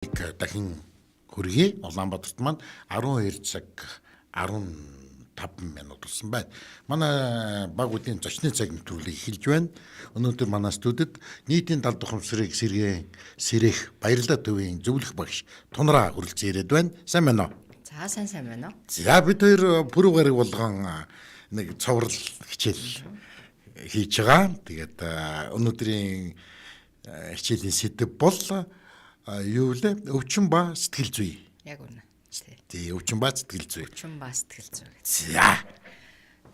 дахин хүргэе. Улаанбаатарт маань 12 цаг 15 минут болсон байна. Манай баг үеийн зочны цаг нэвтрүүлэг эхэлж байна. Өнөөдөр манай студид нийтийн талд ухамсарыг сэрэх Баярлалаа төвийн зөвлөх багш Тунраа хүрэлцэн ирээд байна. Сайн байна уу? За сайн байна уу? За бид хоёр пүрэв гараг болгон нэг цоврал хичээл хийж байгаа. Тэгээд өнөөдрийн хичээлийн сэдэв бол юу вэ? Өвчин ба сэтгэл зүй. Яг үнэ. Тий, өвчин ба сэтгэл зүй. Өвчин ба сэтгэл зүй.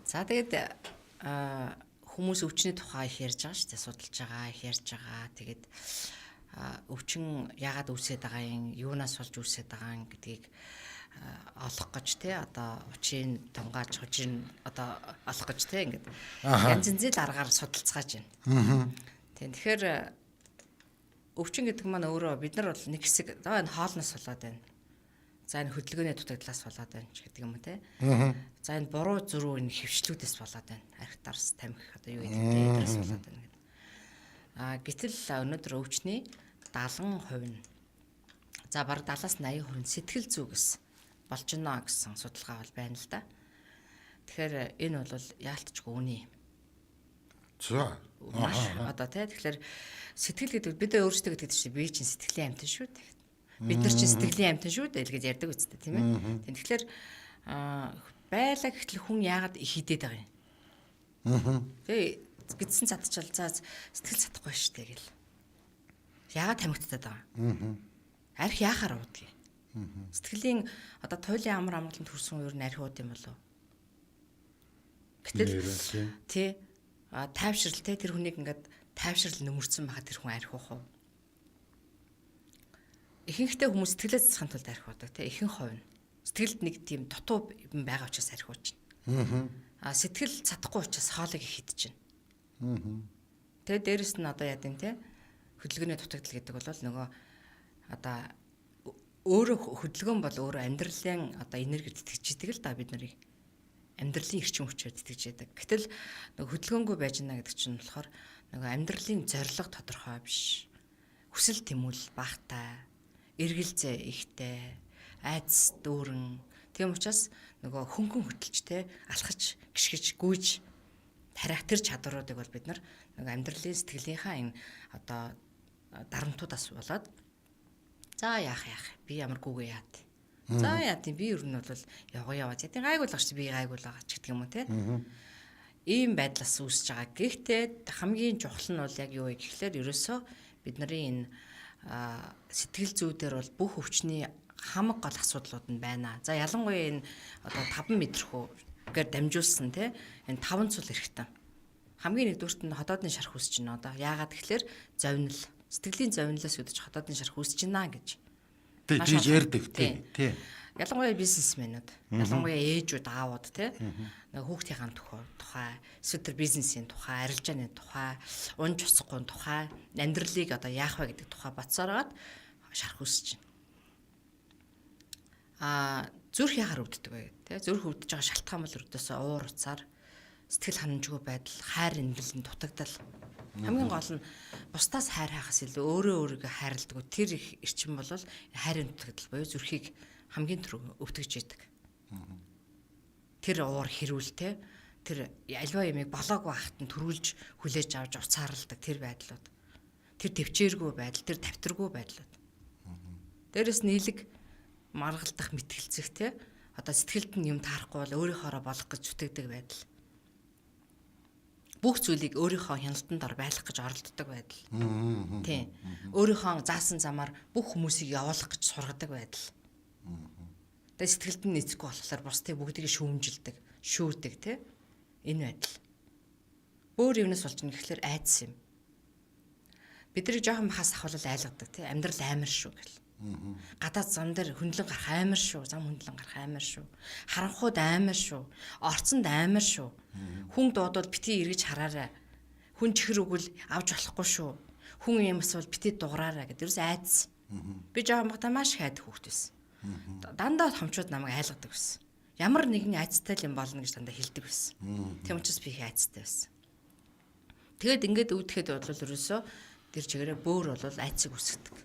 За тэгээд хүмүүс өвчний тухай их ярьж байгаа шүү дээ. Судалж байгаа, их ярьж байгаа. Тэгээд өвчин яагаад үүсээд байгаа юм, юунаас болж үүсээд байгаа юм гэдгийг олох гэж те одоо учрын тунгааж хожийн одоо олох гэж те ингээд янз янзын аргаар судалцгааж байна. Тэгэхээр өвчин гэдэг маань өөрөө бид нар бол нэг хэсэг энэ хоолноос болоод байна. За энэ хөдөлгөөний дутагдлаас болоод байна ч гэдэг юм уу те. За энэ буруу зөрүү энэ хөвчлүүдээс болоод байна. Архитарс тамхи одоо юу гэдэг те эдгээс болоод байна гэдэг. Гэтэл өнөөдөр өвчний 70% нь за бараг 70-80% нь сэтгэл зүгээс болж гинэ гэсэн судалгаа бол байна л да. Тэгэхээр энэ бол яалтчгүй үнэ. За маш одоо тэгэхээр сэтгэл гэдэг бид өөрсдөө гэдэг чинь би чинь сэтгэлийн амьтан шүү дээ. Бид нар чинь сэтгэлийн амьтан шүү дээ гэж ярьдаг үстэй тийм ээ. Тэгэхээр байлаа гэхэл хүн яагаад их хидэд байгаа юм. Тэгээ гидсэн цадчаал за сэтгэл цадахгүй шүү дээ гэл. Яагаад тамхитаад байгаа. Арх яахаар уудгийг. Сэтгэлийн одоо туйлын амар амгаланд төрсөн үеэр арх ууд юм болов. Гэтэл тий тайвшрал те тэр хүнийг ингээд тайвшрал нөмөрцөн байхад тэр хүн архих уу? Ихэнхдээ хүмүүс сэтгэлээ засахын тулд архих удаг те ихэнх хувь нь. Сэтгэлд нэг тийм дутуу юм байгаа учраас архих ууч. Сэтгэл цадахгүй учраас хоолыг их идэж байна. Тэгээ дээрэс нь одоо яа гэв те хөдөлгөөний дутагдал гэдэг бол нөгөө одоо өөрөө хөдөлгөөн бол өөрөө амьдралын одоо энергид тэтгэж идэг л да бид нарыг. Амьдралын эрчим хүчээр тэтгэж яадаг. Гэтэл нэг хөдөлгөөнгүй байж гэнэ гэдэг чинь болохоор нөгөө амьдралын зорилго тодорхой биш. Хүсэл тэмүүлэл багтай, эргэлзээ ихтэй, айдас дүүрэн. Тийм учраас нөгөө хөнгөн хөдөлжтэй алхаж, гიშгэж, гүйж тариах тэр чадваруудыг бол бид нар нөгөө амьдралын сэтгэлийнхаа энэ одоо дарамтуудаас болоод за яах би ямар гүгээ яат. За яа тийм би ер нь бол яваад тийм гайгуулгах чи би гайгуулгаа ч гэдэг юм уу те. Ийм байдлаас үүсэж байгаа. Гэхдээ хамгийн чухал нь бол яг юу вэ гэхлээр ерөөсөө бидний энэ сэтгэл зүйдэр бол бүх өвчний хамаг гол асуудлууд нь байна. За ялангуяа энэ одоо 5 мэдрэхүүгээр дамжуулсан те энэ 5 цул эрэхтэн. Хамгийн нэгдүгüрт нь хотоодын шарх үүсэж байна одоо. Яагаад гэхлээр зовнил, сэтгэлийн зовнилоос үүдэж хотоодын шарх үүсэж байна гэж. Тий ярьдаг тий. Ялангуяа бизнесмэнүүд, ялангуяа ээжүүд, аавууд тий. Нэг хүүхдийн тухай, эсвэл тэр бизнесийн тухай, арилжааны тухай, унж усахгүй тухай, амьдралыг одоо яах вэ гэдэг тухай бацаараад шарх үүсэж байна. Зүрх ягаар өвддөг вэ тий. Зүрх өвдөж байгаа шалтгаан бол өрдөөсөө уур уцаар, сэтгэл ханамжгүй байдал, хайр инэрлэн дутагдал. Хамгийн гол нь бусдаас хайр хаахаас илүү өөрийгөө хайрладаг. Тэр их эрчим бол хайрын дутагдал буюу зүрхийг хамгийн түрүү өвтгөж яадаг. Тэр уур хэрүүлтэй тэр альва ямиг болоогүй хахад нь төрүүлж хүлээж авч уцаарладаг тэр байдлууд. Тэр төвчээргүй байдал, тэр тавтаргүй байдлууд. Дээрээс нийлэг маргалдах мэтгэлцэх те одоо сэтгэлд нь юм таарахгүй бол өөрийнхоороо болох гэж зүтгэдэг байдал. Бүх зүйлийг өөрийнхөө хяналтанд ор байлгах гэж оролддог байдал. Тийм. Өөрийнхөө заасан замаар бүх хүмүүсийг явуулах гэж сургадаг байдал. Тэгээ сэтгэлд нь нийцэхгүй болохоор бусдыг бүгдийг шүүмжилдэг, шүүдэг тийм. Энэ байдал. Өөр юмнаас болж байгаа гэхэлэр айдас юм. Бидний жоохон махаас ахвал айлгадаг тийм. Амьдрал амар шүү гэл. Гадаад зам дээр хөндлөн гарах амар шүү. Зам хөндлөн гарах амар шүү. Харанхууд амар шүү. Орцонд амар шүү. Хүн дуудвал бити эргэж хараарай. Хүн чихэр өгвөл авч болохгүй шүү. Хүн юм асвал бити дуграарай гэдэг. Ерөөс айдас. Би жоохон багтаа маш их айдаг хүүхэд байсан. Дандаа хомчууд намайг айлгадаг байсан. Ямар нэгэн айцтай юм болно гэж дандаа хэлдэг байсан. Тийм учраас би их айцтай байсан. Тэгэд ингээд өвдөхэд бол ерөөсөө тэр чигээрээ бөөр бол айцыг үсгдэг.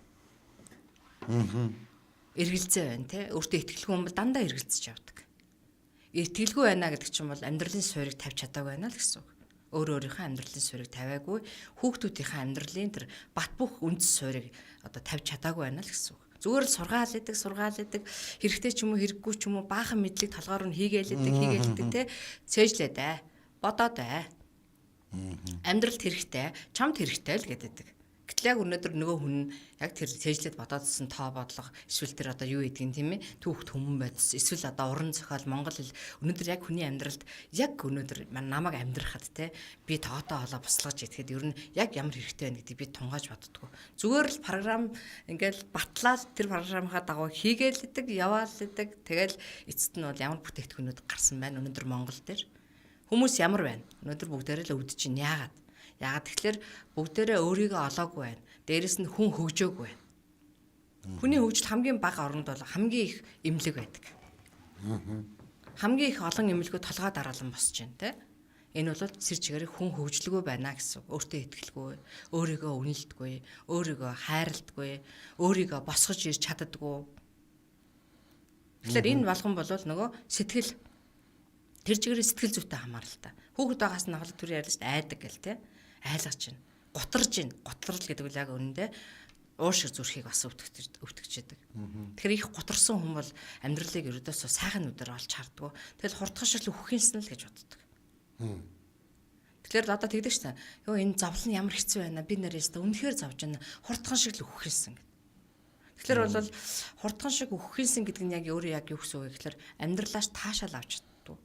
Эргэлзээ байна те. Өөртөө итгэлгүй хүн бол дандаа эргэлзэж явдаг. Итгэлгүй байна гэдэг чинь бол амьдралын суурийг тавьж чадаагүй байна л гэсэн үг. Өөрийнхөө амьдралын суурийг тавиагүй, хүүхдүүдийнхээ амьдралын тэр бат бөх үндэс суурийг одоо тавьж чадаагүй байна л гэсэн үг. Зүгээр л сургаал идэг, хэрэгтэй ч юм уу, хэрэггүй ч юм уу, баахан мэдлэг толгоор нь хийгээл идэг те. Цээжлээд бодоод амьдралд хэрэгтэй, чамд хэрэгтэй л гэдэг. Гэтэл яг өнөөдөр нөгөө хүн яг тэр цээжлээд бодоодсэн тоо бодлого эсвэл тэр одоо юу гэдгийг тийм ээ түүхт хүмүүн байдс эсвэл одоо уран зохиол монгол хэл өнөөдөр яг хүний амьдралд яг өнөөдөр намайг амьдрахад те би тоотоо холоо буслаж идэхэд ер нь яг ямар хэрэгтэй байна гэдгийг би тунгааж боддгоо. Зүгээр л програм ингээл батлаад тэр програмынхаа дагуу хийгээл идэг, яваал идэг. Тэгэл эцэст нь бол ямар бүтээгдэхүүнүүд гарсан байна өнөөдөр Монгол дээр. Хүмүүс ямар байна? Өнөөдөр бүгдээрээ л өвдөж чинь яагаад? Яагаад тэгэхээр бүгдээрээ өөрийгөө олоогүй байна. Дээрэс нь хүн хөгжөөгүй байна. Хүний хөгжил хамгийн бага оронд бол хамгийн их эмнэлэг байдаг. Хамгийн их олон эмнэлгөө толгой дараалан босч байна те. Энэ бол сэр чигээр хүн хөгжлөгөө байна гэсэн. Өөртөө итгэлгүй, өөрийгөө үнэлдэггүй, өөрийгөө хайрладаггүй, өөрийгөө босгож ирж чаддаггүй. Тэгэхээр энэ болгон бол нөгөө сэтгэл тэр чигээр сэтгэл зүйтэй хамааралтай. Хүүхэд байгаас нь хол түр ярьж айдаг гэл те. Айлгаж байна. Готрал гэдэг үл яг үнэндээ уушиг зүрхийг бас өвтгөж яадаг. Тэгэхээр их готорсон хүн бол амьдралыг ерөөдөөсөө сайхан нүдээр олж харддаг. Тэгэл хурдхашил үххийнсэн л гэж боддог. Тэгэхээр одоо тэгдэг шээ. Йоо энэ зовлон ямар хэцүү байна. Би нэрээс үнэхээр зовж байна. Хурдхан шиг л үххийнсэн гэдэг. Тэгэхээр бол хурдхан шиг үххийнсэн гэдэг нь яг өөрөө яг юу гэсэн үг вэ гэхээр амьдралаас таашаал авч чаддаг.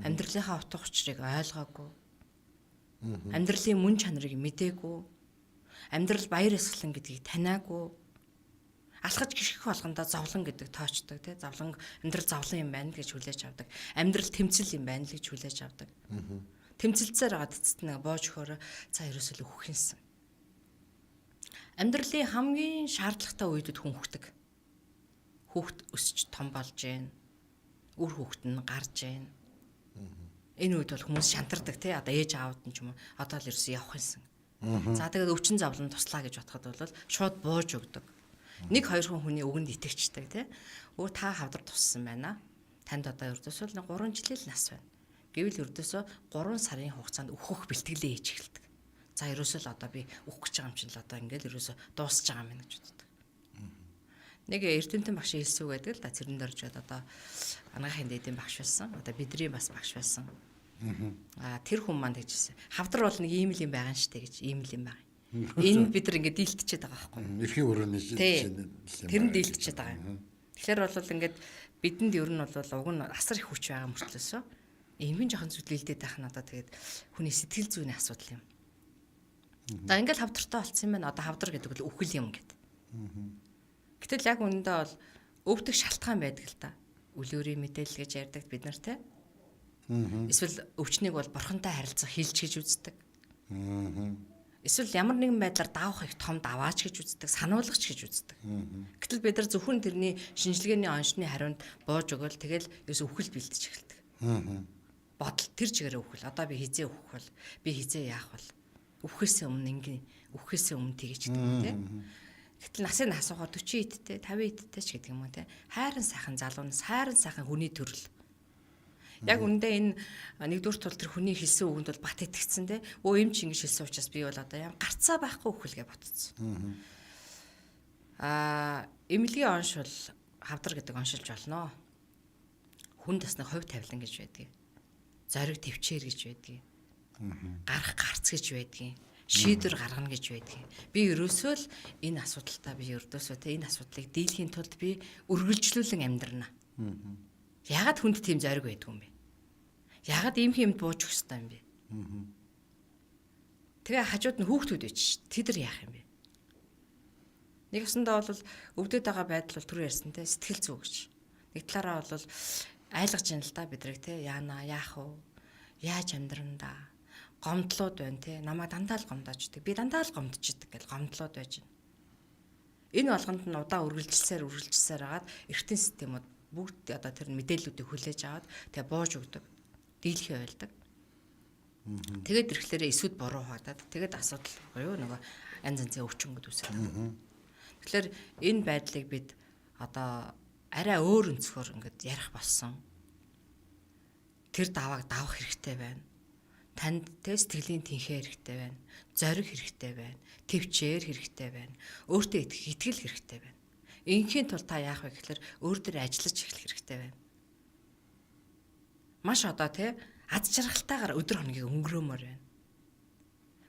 Амьдралынхаа утга учирыг ойлгоогүй. Амьдралын мөн чанарыг мэдээгүй. Амьдрал баяр ёслон гэдгийг таниагүй. Алхаж гიშгэх болгондоо зовлон гэдэг тоочдог тий. Амьдрал зовлон юм байна гэж хүлээж авдаг. Амьдрал тэмцэл юм байна л гэж хүлээж авдаг. Тэмцэлцээр байгаа эцэст нэг боож өгөөрэ за ерөөсөө үххийнсэн. Амьдралын хамгийн шаардлагатай үедэд хүн хүхдэг. Хүүхд өсч том болж гэн. Үр хүүхд нь гарч гэн. Энэ үед бол хүмүүс шантардаг тий. Одоо ээж аавд нь ч юм уу одоо л ерөөсөө явах юмсан. За тэгээд өвчин зовлон туслаа гэж бодоход бол шууд бууж өгдөг. Нэг хоёр хүний үгэнд итгэждэг тий. Өө та хавдар туссан байна. Танд одоо ердөөсөө л 3 жилийн нас байна. Гэвэл ердөөсөө 3 сарын хугацаанд өөхөх бэлтгэлээ хийж эхэлдэг. За ерөөсөө л одоо би өөх гэж байгаа юм чинь л одоо ингээл ерөөсөө дуусч байгаа юм байна гэж боддог. Нэг Эрдэнэтэн багш хэлсэн үг байдаг л да цэрэн дөржөөд одоо анагаахын дээдийн багш байсан. Одоо бидний бас багш байсан. Тэр хүн манд гэжсэн. Хавдар бол нэг ийм л юм байгаа нь штэ гэж ийм л юм байгаа. Энэ бид нар ингээд дийлтчихэд байгаа байхгүй. Эрхийн өрөөний тэр нь дийлтчихэд байгаа юм. Тэгэхээр бол ингээд бидэнд ер нь бол уг нь асар их хүч байгаа мөртлөөсөө эмгэн жоохон зүтлэлдээд байх нь одоо тэгээд хүний сэтгэл зүйн асуудал юм. За ингээд хавдартай болцсон юм байна. Одоо хавдар гэдэг бол үхэл юм гэдэг. Гэтэл яг үүндээ бол өвдөх шалтгаан байдаг л та. Үлгэрийн мэдээлэл гэж ярьдаг бид нар те. Эсвэл өвчнийг бол бурхантай харилцах хилж гэж үздэг. Эсвэл ямар нэгэн байдлаар давах их том даваач гэж үздэг, сануулгач гэж үздэг. Гэтэл бид нар зөвхөн тэрний шинжилгээний онцны хариунд бууж өгөөл тэгэл ерөөс үхэл бэлдэж эхэлдэг. Бодол тэр чигээрээ үхэл. Одоо би хизээ үхэх бол би хизээ яах бол үхээсээ өмнө ингээ үхээсээ өмнө тэгэж гэдэг те. Гэтэл насыг асуухаар 40 эдтэй, 50 эдтэй ч гэдэг юм уу те. Хайран сайхан залуунаас хайран сайхан хүний төрөл. Яг үндэ энэ нэгдүгээр тул тэр хүний хэлсэн үгэнд бол бат итгэцэн те. Өө юм чи ингэж хэлсэн учраас би бол одоо юм гарцаа байхгүй үхэлгээ ботцсон. Эмнэлгийн оншил хавдар гэдэг оншилж болно. Хүн тасны хувь тавилан гэж байдаг. Зориг төвчээр гэж байдаг. Гарах гарц гэж байдаг. Шийдвэр гаргана гэж байдаг. Би ерөөсөө л энэ асуудалтай би ердөөсөө те энэ асуудлыг дийлэхийн тулд би үргэлжлүүлэн амьдрна. Ягаад хүнд тийм зориг байдгүй юм бэ? Ягаад ийм юмд бууж өгөх ёстой юм бэ? Тэгээ хажууд нь хүүхдүүд байж ш. Тэд нар яах юм бэ? Нэг өсөндөө бол өвдөд байгаа байдал бол түр ярьсан те сэтгэл зүй гэж. Нэг талаараа бол айлгаж юм л да бидрэг те яана яах вэ? Яаж амьдран да? Гомдлууд байна те. Намайг дандаа л гомдоождаг. Би дандаа л гомдчихдаг гэл гомдлууд байж байна. Энэ болгонд нь удаа үргэлжилсээр хагаад эртний системүүд бүгд одоо тэр мэдээллүүдийг хүлээж аваад тэгээ бууж өгдөг. Дийлхий байлдаг. Тэгээд ирэхлээрээ эсвүүд буруу хадаад тэгээд асуудал буюу нөгөө янз янзын өвчнгөд үүсдэг. Тэгэхээр энэ байдлыг бид одоо арай өөр өнцгөр ингээд ярих болсон. Тэр давааг давах хэрэгтэй байна. Танд тэ сэтгэлийн тэнхээ хэрэгтэй байна. Зориг хэрэгтэй байна. Төвчээр хэрэгтэй байна. Өөртөө итгэл хэрэгтэй байна. Инхийн тулд та яах вэ гэхээр өөр дээр ажиллаж эхлэх хэрэгтэй байна. Маш одоо тэ аз жаргалтайгаар өдөр хоногийг өнгөрөөмөр байна.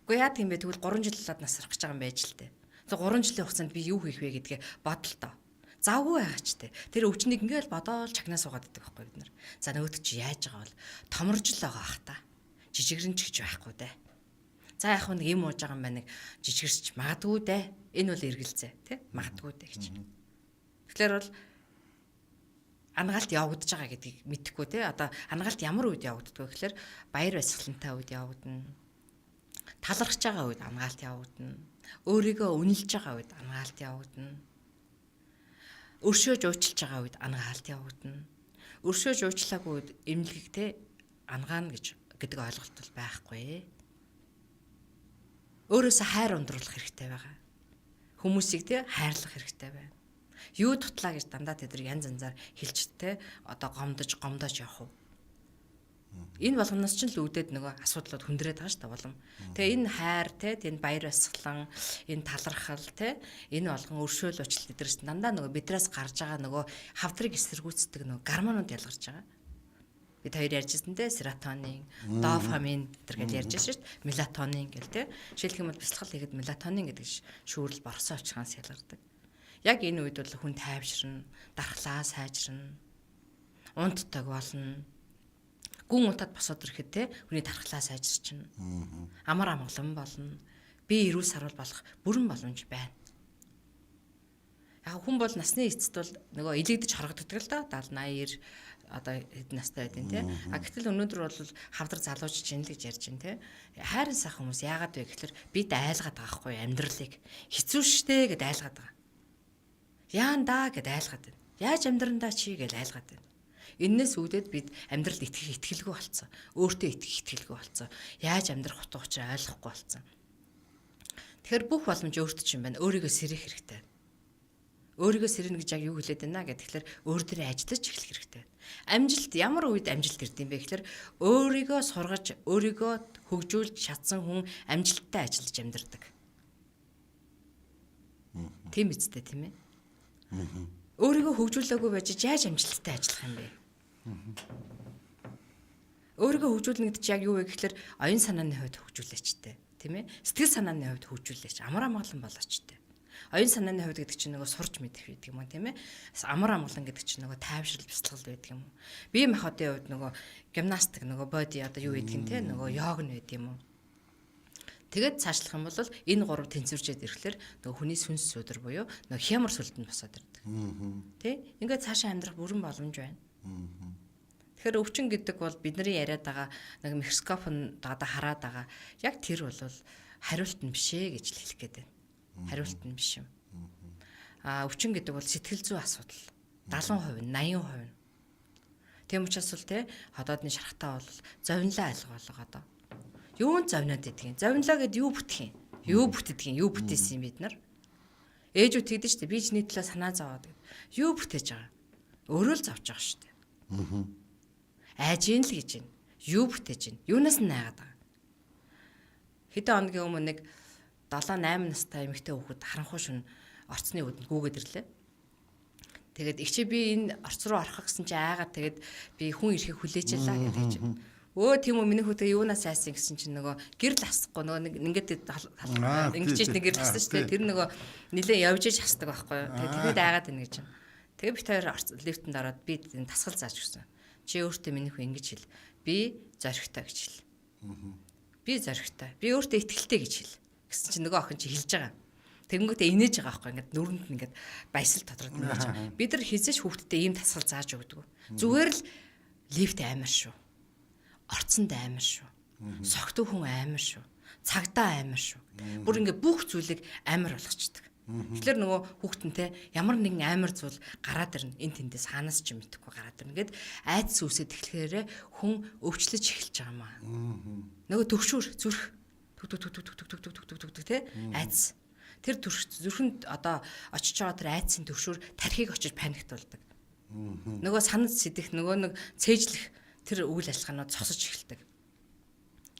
Гэхдээ яа тийм бэ, тэгвэл 3 жил болоод насрах гэж байгаа юм байж л дээ. За 3 жилийн хугацаанд би юу хийх вэ гэдгээ бодлоо. Завгүй байгаач те. Тэр өвчнийг ингээл бодоол чагнаа суугаад байдаг байхгүй бид нар. За нөгөөд чи яаж байгаа бол томорж л байгаа ах та. Жижигэрэн ч гэж байхгүй дээ. За яг нэг юм ууж байгаа юм байна, нэг жижигэрч магадгүй дээ. Энэ бол эргэлзээ те. Магадгүй дээ гэж. Тэгэхээр бол ангаалт явагдаж байгаа гэдгийг мэдэхгүй те. Одоо ангаалт ямар үед явагддаг вэ гэхээр баяр баясгалантай үед явагдана. Талархж байгаа үед ангаалт явагдана. Өөрийгөө үнэлж байгаа үед ангаалт явагдана. Өршөөж уучлж байгаа үед ангаалт явагдана. Өршөөж уучлаагүй үед эмнэлэгтэй ангаана гэдэг ойлголт бол байхгүй. Өөрөөсөө хайр ундруулах хэрэгтэй байгаа. Хүмүүсийг те хайрлах хэрэгтэй байна. Юу тутлаа гэж дандаа тэд нар янз янзаар хэлж те одоо гомдож явах уу. Энэ болгоноос ч л үүдээд нөгөө асуудлууд хүндрээд байгаа шүү дээ болом. Тэгээ энэ хайр те энэ баяр баясгалан, энэ талархал те энэ болгон өршөөл уучлалт эдгээрс дандаа нөгөө бидраас гарч байгаа нөгөө хавдрыг эсэргүүцдэг нөгөө гормонууд ялгарч байгаа. Бид хоёр ярьжсэн те серотонин, дофамин гэдэг ярьж шүү дээ. Мелатонин гэл те. Жишээлх юм бол бясалгал хийгээд мелатонин гэдэг шүүрэл борсоо очихоос ялгардаг. Яг энэ үед бол хүн тайвширна, дархлаа сайжирна, унтдаг болно. Гүн унтаад босоод ирэхэд те хүний дархлаа сайжирчна. Амар амгалан болно. Би эрүүл сарвал болох бүрэн боломж байна. Яг хүн бол насны эцэст бол нөгөө илэгдэж хорогддог л доо 70 80 одоо хэд настай байдیں۔ Те. А гэтэл өнөөдөр бол хавдар залууч чинь л гэж ярьж байна те. Хайрын сайхан хүмүүс яагаад вэ гэхээр бид айлгаад байгаа хгүй амьдралыг. Хэцүү шттэ гэд айлгаад байгаа. Яандаа гэд айлгаад байна. Яаж амьдрандаа чи гэж айлгаад байна. Эннээс үүдээд бид амьдралд итгэх итгэлгүй болцсон. Өөртөө итгэх итгэлгүй болцсон. Яаж амьдрах утга учир ойлгохгүй болцсон. Тэгэхээр бүх боломж өөртөө чинь байна. Өөрийгөө сэрэх хэрэгтэй. Өөрийгөө сэрнэ гэж яг юу хэлээд байна гэхээр өөр дээрээ ажиллаж эхлэх хэрэгтэй. Амжилт ямар үед амжилт ирд юм бэ гэхээр өөрийгөө сургаж, өөрийгөө хөгжүүлж чадсан хүн амжилттай ажиллаж амьдардаг. Тийм үстэй тийм ээ. Өөрийгөө хөгжүүлээгүй байж яаж амжилттай ажиллах юм бэ? Өөрийгөө хөгжүүлнэ гэдэг чинь яг юу вэ гэхээр оюун санааны хувьд хөгжүүлээчтэй, тийм ээ? Сэтгэл санааны хувьд хөгжүүлээч, амар амгалан болоочтой. Оюун санааны хувьд гэдэг чинь нөгөө сурч мэдэх байдаг юм уу, тийм ээ? Амар амгалан гэдэг чинь нөгөө тайвшрал бясалгал байдаг юм уу? Бие махбодын хувьд нөгөө гимнастик, нөгөө боди одоо юу гэдэг юм те, нөгөө йог нь байдаг юм уу? Тэгээд цаашлах юм бол энэ гурав тэнцвэрчээд ирэхлээр нөгөө хүний сүнс сүдэр буюу нөгөө хямар сүлдэнд босоод ирдэг. Тэ? Ингээд цаашаа амьдрах бүрэн боломж байна. Тэгэхээр өвчин гэдэг бол бидний яриад байгаа нэг микроскоп нь одоо хараад байгаа. Яг тэр бол хариулт нь биш ээ гэж хэлэх гээд байна. Хариулт нь биш юм. Өвчин гэдэг бол сэтгэл зүй асуудал. 70%, 80%. Тийм учраас л те ходоодны шархтаа бол зовнилаа айлгуулга одоо. Юунд зовниод идэх юм? Зовнилаа гэд юу бүтэх юм? Юу бүтдэг юм? Юу бүтээсэн юм бид нар? Ээжүүд тэгдэж штэ би чиний төлөө санаа зовоод гэд. Юу бүтээж байгаа? Өөрөө л зовж байгаа штэ. Айж ийн л гэж байна. Юу бүтээж байна? Юунаас нь найгаад байгаа? Хэдэн хоногийн өмнө нэг 7-8 настай эмэгтэй хүүхэд харанхуй шүн орцны үдэнд гүгээд ирлээ. Тэгээд ихчээ би энэ орц руу орох гэсэн чи айгаад тэгээд би хүн ирэхийг хүлээжлээ гэдэг чинь. Өө тийм үү миний хүүтэй юунаас айсан гэсэн чинь нөгөө гэрэл асахгүй нөгөө нэг ингээд ингэж нэг гэрэл ассан шүү дээ. Тэр нөгөө нилээ явж иж хасдаг байхгүй юу. Тэгээд айгаад байна гэж. Тэгээд бит хоёр лифтэнд ороод би тасгал зааж өгсөн. Чи өөртөө миний хүү ингэж хэл. Би зоригтой гэж хэл. Би зоригтой. Би өөртөө итгэлтэй гэж хэл. Гэсэн чинь нөгөө охин чи хэлж байгаа. Тэгэнгүүтээ инээж байгаа байхгүй ингээд нүрэнд нь ингээд баясал тодроод нэгж. Бид нар хизээч хүүхдэд ийм тасгал зааж өгдөг. Зүгээр л лифт амар шүү. Орцонд амар шүү. Согтуу хүн амар шүү. Цагдаа амар шүү. Бүр ингээд бүх зүйлийг амар болгочдөг. Тэгэхээр нөгөө хүүхдэнтэй ямар нэгэн амар зүйл гараад ирнэ. Энд тэндээс хаанаас ч мэдэхгүй гараад ирнэ. Ингээд айдас үсэд эхлэхээр хүн өвчлөж эхэлж байгаа маа. Нөгөө төгшүүр зүрх түг те айдас. Тэр зүрхэнд одоо очиж байгаа тэр айдсын төвшөр тархийг очиж паниктуулдаг. Нөгөө санаж сэдэх, нөгөө нэг цээжлэх тэр үйл ажиллагаанууд цосож эхэлдэг.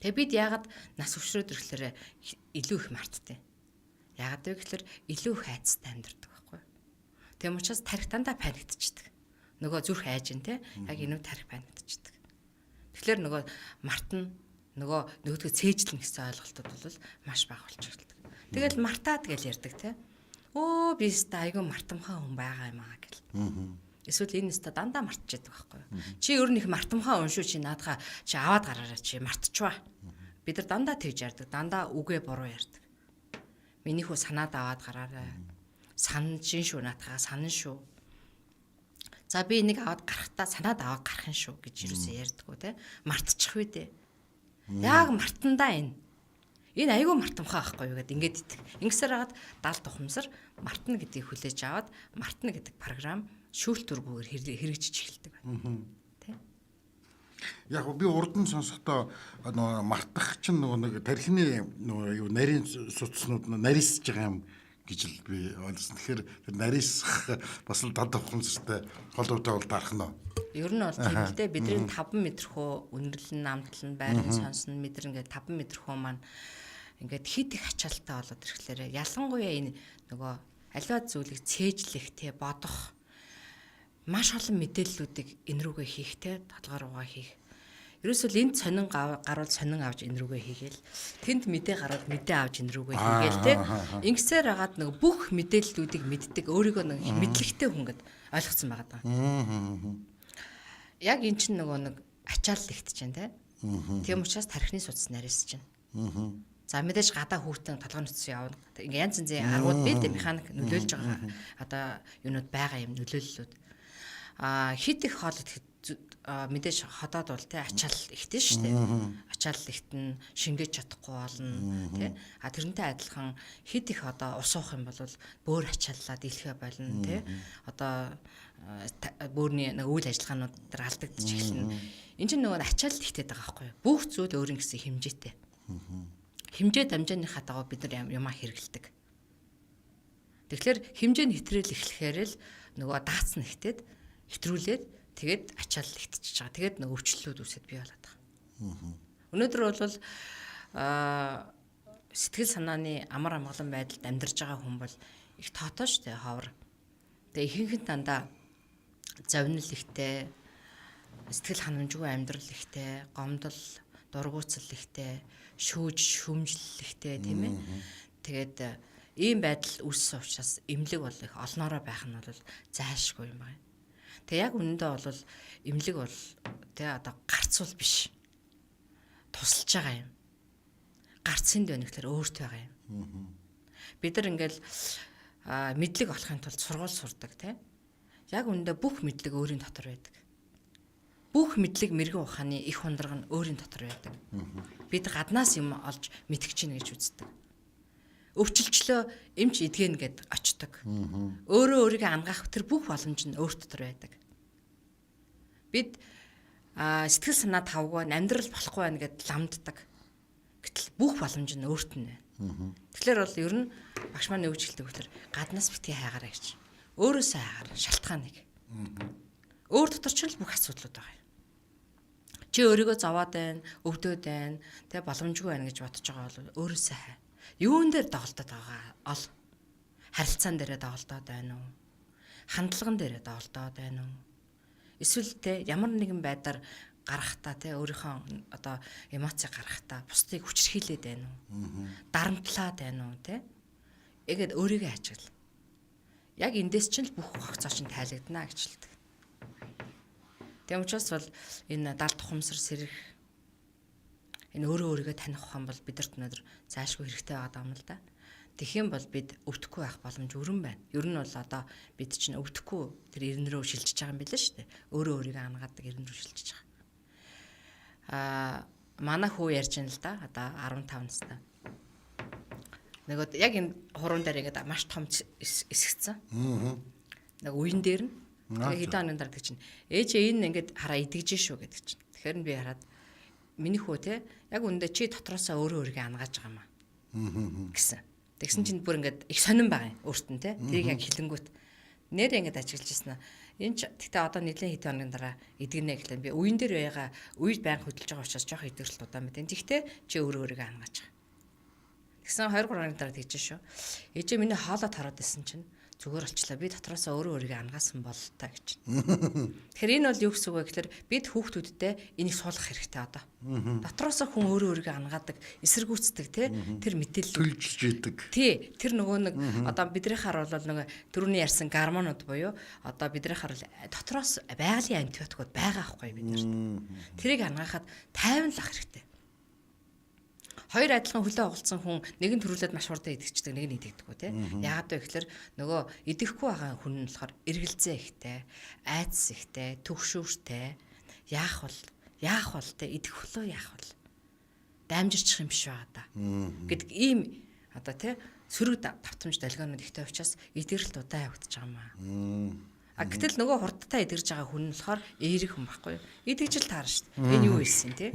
Тэгээ бид яагаад нас өвшрөөд ирэхлээр илүү их марттай. Яагаад вэ гэхээр илүү их айцтай амьдардаг байхгүй. Тийм учраас тарих дандаа паниктчихдээ. Нөгөө зүрх айж ин те яг энэ тарих паниктчихдээ. Тэгэхээр нөгөө мартна, нөгөө нөгөөдгөө цээжлэн гэсэн ойлголтууд бол маш бага болж эхэлдэг. Тэгэл мартаа тэгэл ярьдаг те. Өө би өстө айгүй мартамхаа хүн байгаа юм аа гэл. Эсвэл энэ өстө дандаа мартчихдаг байхгүй. Чи ер нь их мартамхаа хүн шүү чи наадхаа чи аваад гараарай чи мартчихва. Бид нар дандаа тэгж ярьдаг, дандаа үгээ буруу ярьдаг. Миний хүү санаад аваад гараарай. Санаж шүү наадхаа санан шүү. За би энийг аваад гарахтаа санаад аваад гарах юм шүү гэж юусоо ярьдаггүй те. Мартчих вэ дээ. Яг мартандаа энэ. Энэ айгүй мартамхаа байхгүй юу гэд ингээд итг. Ингэсээр хагаад 70 тухамсар мартна гэдгийг хүлээж аваад мартна гэдэг програм шүүлтүргүүгээр хэрэгжиж эхэлдэг байна. Тэ? Яг би урд нь сонсохдоо нөгөө мартах чинь нөгөө нэг тархины нөгөө юу нарийн суцснууд нарийсж байгаа юм гэж л би ойлгосон. Тэгэхээр тэр нарийсах бас л дад ухамсартай холбоотой бол дарах нь. Ер нь бол тийм л дээ. Бидний 5 метрхүү үнэрлэн намтлан байрны сонсон метр ингээд 5 метрхүү маань ингээд хит их ачаалттай болоод ирэхлээр ялангуяа энэ нөгөө аливаа зүйлийг цээжлэх те бодох маш олон мэдээллүүдийг энэ рүүгээ хийх те толгой руугаа хийх. Ерөөсөө энд сонин гаруул сонин авч энэ рүүгээ хийгээл. Тэнд мэдээ гаруул мэдээ авч энэ рүүгээ хийгээл те. Ингэсээр хагаад нэг бүх мэдээллүүдийг мэддэг өөрийгөө нэг мэдлэгтэй хүн гэд ойлгоцсон байгаа даа. Яг эн чинь нөгөө нэг ачаал ихтэж байна те. Тийм учраас тархины судас нарийсж байна. За мэдээж гадаа хүүтэн толгой нутсан явна. Ингээ янз янзын аргууд бид механик нөлөөлж байгаа. Одоо юунууд байгаа юм нөлөөллүүд. Хит их хоолод мэдээж ходоод бол те ачаал ихтэн шүү дээ. Ачаал ихтэн шингээж чадахгүй болно те. Тэрнтэй адилхан хит их одоо ус уух юм бол бөөр ачааллаад илхээ болно те. Одоо бөөрийн нэг үйл ажиллагаанууд дээр алдагдчих эхэлнэ. Энд чинь нөгөө ачаал ихтэй байгаа байхгүй юу? Бүх зүйл өөрийн гэсэн хэмжээтэй. Хэмжээ дамжааныхаа дагуу бид нар юмаа хэрэгэлдэг. Тэгэхээр хэмжээ нь хэтрэл эхлэхээр л нөгөө даацна ихтэд хэтрүүлээд тэгээд ачаал ихтчихэж байгаа. Тэгээд нөгөө өвчлөлүүд үүсэт бий болоод байгаа. Өнөөдөр бол сэтгэл санааны амар амгалан байдалд амьдарч байгаа хүн бол их тоотой штэ ховор. Тэгээ ихэнх нь дандаа завнил ихтэй, сэтгэл ханамжгүй амьдрал ихтэй, гомдол, дургуутсал ихтэй, шүүж шүмжлэл ихтэй тийм ээ. Тэгээд ийм байдал үүссэн учраас эмнэлэг бол их олноороо байх нь бол зайлшгүй юм байна. Тэгээ яг үнэндээ бол эмнэлэг бол тэ одоо гарцуул биш. Тусалж байгаа юм. Гарцсэнд байна гэхээр өөртөө байгаа юм. Бид нар ингээл мэдлэг олохын тулд сургууль сурдаг тийм. Яг үнэндээ бүх мэдлэг өөрийн дотор байдаг. Бүх мэдлэг мэрэгэн ухааны их хундраг нь өөрийн дотор байдаг. Бид гаднаас юм олж мэдгэж чинь гэж үздэг. Өвчлөлчлөө эмч эдгэн гэд очдог. Өөрөө өөрийгөө ангаах тэр бүх боломж нь өөрт дотор байдаг. Бид сэтгэл санаа тавгүй амьдрал болохгүй байна гэд ламддаг. Гэтэл бүх боломж нь өөрт нь байна. Тэгэхээр бол ер нь багш маань өвж хэлдэг гэхээр гаднаас битгий хайгаарай гэж. Өөрөөсөө хайгаарай шалтгааныг. Өөр дотор ч л бүх асуудлууд байгаа. Чи өөрийгөө зовоод байна, өвдөд байна, тэг боломжгүй байна гэж бодож байгаа бол өөрөөсөө хай. Юун дээр доголдоод байгаа ол. Харилцаан дээрээ доголдоод байна уу? Хандлаган дээрээ доголдоод байна уу? Эсвэл те ямар нэгэн байдлаар гарахтаа те өөрийнхөө одоо эмоц гарахтаа бусдыг хүчрхийлээд байна уу? Дарамтлаад байна уу те? Эгээд өөрийгөө ажигла. Яг эндээс ч л бүх хогцоо чинь тайлагдана гэж хэлдэг. Тийм учраас бол энэ 70 тухамсар сэрэх энэ өөрийгөө таних ухаан бол бидэрт өнөөдөр зайлшгүй хэрэгтэй байгаа юм л да. Тэгэх юм бол бид өвдөхгүй байх боломж өрн байна. Ер нь бол одоо бид чинь өвдөхгүй тэр эрен рүү шилжиж байгаа юм билээ шүү дээ. Өөрийгөө ангадаг эрен рүү шилжиж байгаа. Манай хүү ярьж байна л да. Одоо 15 настай. Нэг яг энэ хуруунд дээр ингээд маш том эсгцэн. Нэг үеийн дээр нь тэгээ хэдэн хоногийн дараа гэж чинь ээжээ энэ ингээд хараа идэгж шүү гэдэг чинь. Тэгэхээр би хараад миний хүү те яг үндэ чи дотроосоо өөрөө өөрийгөө ангааж байгаа юм аа гэсэн. Тэгсэн чинь бүр ингээд их сонирн байгаа юм өөрт нь те. Тэрийг яг хилэнгүүт нэр ингээд ажиглаж ирсэн. Энд ч тэгтээ одоо нэлээд хэдэн хоногийн дараа идэгнэ гэхлээр би үеийн дээр байгаа үед байнга хөдөлж байгаа учраас жоох идэгрэлт удаан мэт. Тэгтээ чи өөрөө өөрийгөө хангаж байгаа. Тэгсэн 2 3 хоногийн дараа тэгж шүү. Ээжээ миний хоолой тараад исэн чинь зүгээр болчлаа. Би дотроосоо өөрөө өөрийгөө ангаасан бол та гэж. Тэгэхээр энэ бол юу гэсэн үг вэ гэхээр бид хүүхдүүдтэй энийг суулгах хэрэгтэй одоо. Дотроосоо хүн өөрөө өөрийгөө ангаадаг, эсэргүүцдэг тэр мэдээлэл төлжилж идэг. Тий, тэр нөгөө нэг одоо бидрийнхаар бол нөгөө түрүүний ярьсан гормонууд буюу одоо бидрийнхаар дотроос байгалийн антибиотикууд байгаа байхгүй бид нарт. Тэрийг ангаахад тайванлах хэрэгтэй. Хоёр адилхан хөлөө оголцсон хүн нэг нь төрүүлээд маш хурдан идэгчдэг, нэг нь идэгдэггүй тий. Яагаад вэ гэхээр нөгөө идэхгүй байгаа хүн нь болохоор эргэлзээ ихтэй, айдас ихтэй, төгшөөртэй. Яах бол тий идэх хөлөө яах вэ? Даймжирчих юм биш байгаа да. Гэдэг ийм одоо тий сөрөг давтамж долгионууд ихтэй учраас идэгрэлт удаан явагдаж байгаа юм аа. Гэтэл нөгөө хурдтай идэрж байгаа хүн нь болохоор эерэг хүн байхгүй юу? Идэгжил таарна шүү дээ. Энэ юу хэлсэн тий?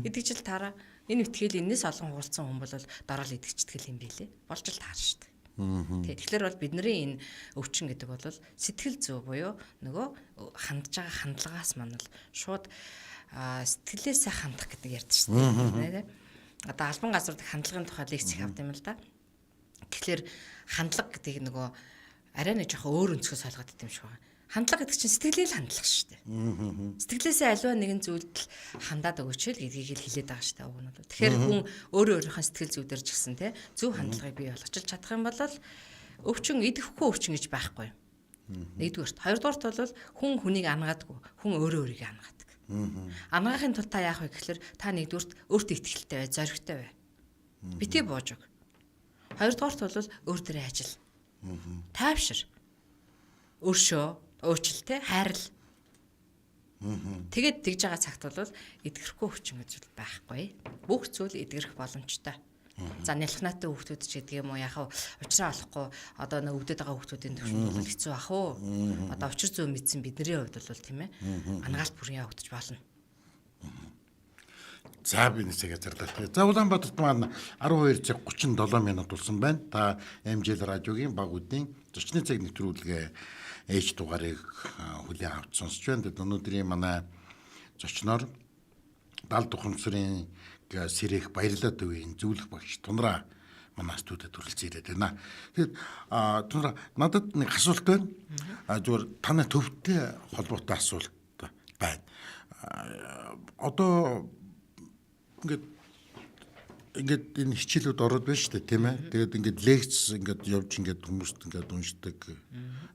Идэгжил таараа энэ үтгэл энэс олон хуулцсан хүн бол дорол идэгчтгэл юм билэ. Болж л таарна шүү дээ. Тэгэхээр бол бидний энэ өвчин гэдэг бол сэтгэл зүй буюу нөгөө хандж байгаа хандлагаас манал шууд сэтгэлээсээ хандах гэдэг ярьдаг шүү дээ. Одоо албан газрууд хандлагын тухай лекц их авд юм л да. Тэгэхээр хандлага гэдэг нөгөө арай нэг жоохон өөр өнцгөөс ойлгоод идэм шиг байна. Хандлага гэдэг чинь сэтгэлээ л хандлах шүү дээ. Сэтгэлээсээ аливаа нэгэн зүйлд хандаад өгөөч л гэдгийг л хэлээд байгаа шүү дээ. Уг нь бол. Тэгэхээр хүн өөрөө өөрийнхөө сэтгэл зүйдэр ч гэсэн те зөв хандлагыг бий болгочих чадах юм бол өвчин идэхгүй өвчин гэж байхгүй юм. Нэгдүгээрт. Хоёрдугаарт бол хүн хүнийг ангаадаг. Хүн өөрөө өөрийгөө ангаадаг. Ангаахын тулд та яах вэ гэхээр та нэгдүгээрт өөртөө итгэлтэй бай, зоригтой бай. Битгий бууж өг. Хоёрдугаарт бол өөр дээрээ ажил. Тайвшир. Өршөө өөчлөлтэй хайрл. Тэгээд тэгж байгаа цагт бол эдгэрхгүй өвчин гэж байхгүй. Бүх зүйл эдгэрэх боломжтой. За нялхнаатай хүүхдүүд ч гэдэг юм уу яхав учраа олохгүй одоо нэг өвдөд байгаа хүүхдүүдийн төвшин бол хэцүү ах уу. Одоо учир зүй мэдсэн бидний хувьд бол тийм ээ. Ангаалт бүрийн явагдаж болно. За би нэсгээ зарлаа. За Улаанбаатарт маань 12 цаг 37 минут болсон байна. Та MJL радиогийн баг үдийн зочны цаг нэвтрүүлгээ ээж дугаарыг хүлээн авч сонсч байна. Тэгэд өнөөдрийн манай зочноор Далд ухамсарын сэрэх баярлалаа төвийн зөвлөх багш Тунраа манай студид хүрэлцэн ирээд байна. Тэгэд Тунраа надад нэг асуулт байна. Зүгээр таны төвтэй холбоотой асуулт байна. Одоо ингээд энэ хичээлүүд ороод байна шүү дээ тийм ээ. Тэгээд ингээд лекц ингээд явж ингээд хүмүүст ингээд уншдаг.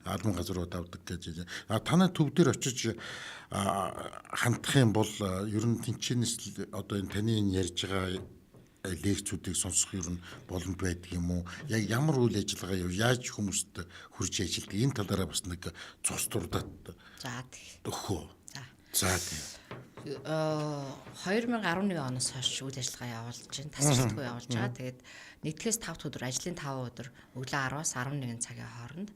Албан газрууд авдаг гэж. Танай төв дээр очиж хандах юм бол ер нь тэнцэнэс одоо энэ таны ярьж байгаа лекцүүдийг сонсох ер нь боломж байдаг юм уу? Яг ямар үйл ажиллагаа яаж хүмүүст хүрч ажилладаг энэ талаараа бас нэг цус дурдаад. За тийм. Өгөө. За тийм. 2011 оноос хойш үйл ажиллагаа явуулж байна. Тасралтгүй явуулж байгаа. Тэгээд 1-ээс 5 өдөр ажлын 5 өдөр өглөө 10-аас 11 цагийн хооронд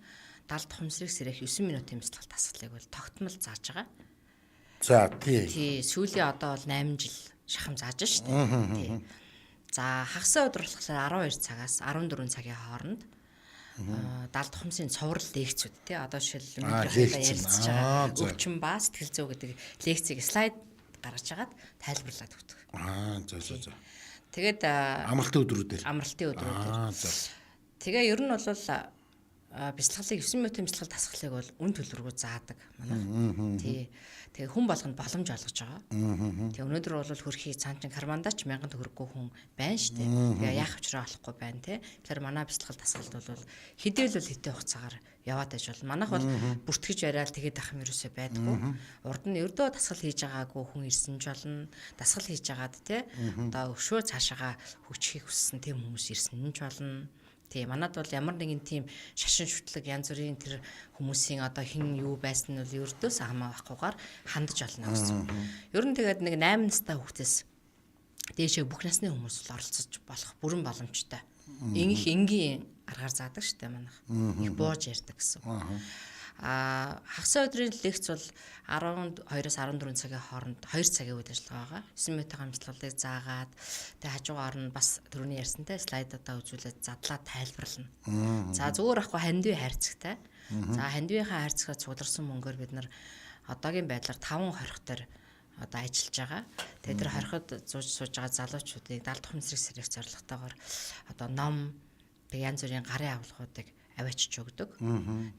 Далд ухамсарыг сэрэх 9 минутын бяцлал тасгалыг бол тогтмол зааж байгаа. За тий. Тий, сүүлийн одоо бол 8 жил шахам зааж шүү дээ. Тий. За хагасаа өдөр болохоор 12 цагаас 14 цагийн хооронд Далд ухамсарын цуврал лекцүүд тий одоо жишээл мэдээлэл ярилцж байгаа. Өвчин ба сэтгэл зүй гэдэг лекцийг слайд гаргаж агаад тайлбарлаад өгдөг. За. Тэгээд амралтын өдрүүдээр. За. Тэгээ ер нь бол бяцлаглыг 9 минутын бяцлал тасгалыг бол үн төлбөргөө заадаг манай. Тий. Тэгээ хүн болгонд боломж олгож байгаа. Тэгээ өнөөдөр бол хөрхий цаанчин кармандач 1000 төгрөггүй хүн байна шүү дээ. Тэгээ яах учраа олохгүй байна тий. Тэгэхээр манай бяцлал тасгалд бол хэдийл хэдэн хугацаагаар яваад байж болно. Манайх бол бүртгэж яриад тэгээд ах юм ерөөсөө байдаггүй. Урд нь ердөө дасгал хийж байгаагүй хүн ирсэн ч болно. Дасгал хийж агаад тий. Одоо өшөө цаашаага хөгжихийг хүссэн тийм хүмүүс ирсэн ч болно. Тийм манад бол ямар нэгэн тийм шашин шүтлэг янз бүрийн тэр хүмүүсийн одоо хин юу байсан нь бол ердөөс хамаа байхгүйгээр хандж олно гэсэн. Ер нь тэгээд нэг 8 настай хүүхдээс дээшээ бүх насны хүмүүс оролцож болох бүрэн боломжтой. Энгийн аргаар заадаг штэ манайх. Их бууж ярьдаг гэсэн. Хагас өдрийн лекц бол 12-оос 14 цагийн хооронд 2 цагийн үйл ажиллагаа байгаа. 9 минутын амжилтгалыг заагаад тэгээ хажуугаар нь бас түрүүний ярьсантай слайдуудаа үзүүлээд задлаад тайлбарлана. За зүгээр ахгүй хандив хайрцагтай. За хандивынхаа хайрцагаа цугларсан мөнгөөр бид нар одоогийн байдлаар 5 хорих төр одоо ажиллаж байгаа. Тэгээд тэр хориход сууж байгаа залуучуудыг далд тухамсрыг сэрэх зорилготойгоор одоо ном тэг янз бүрийн гарын авлагуудыг аваачиж өгдөг.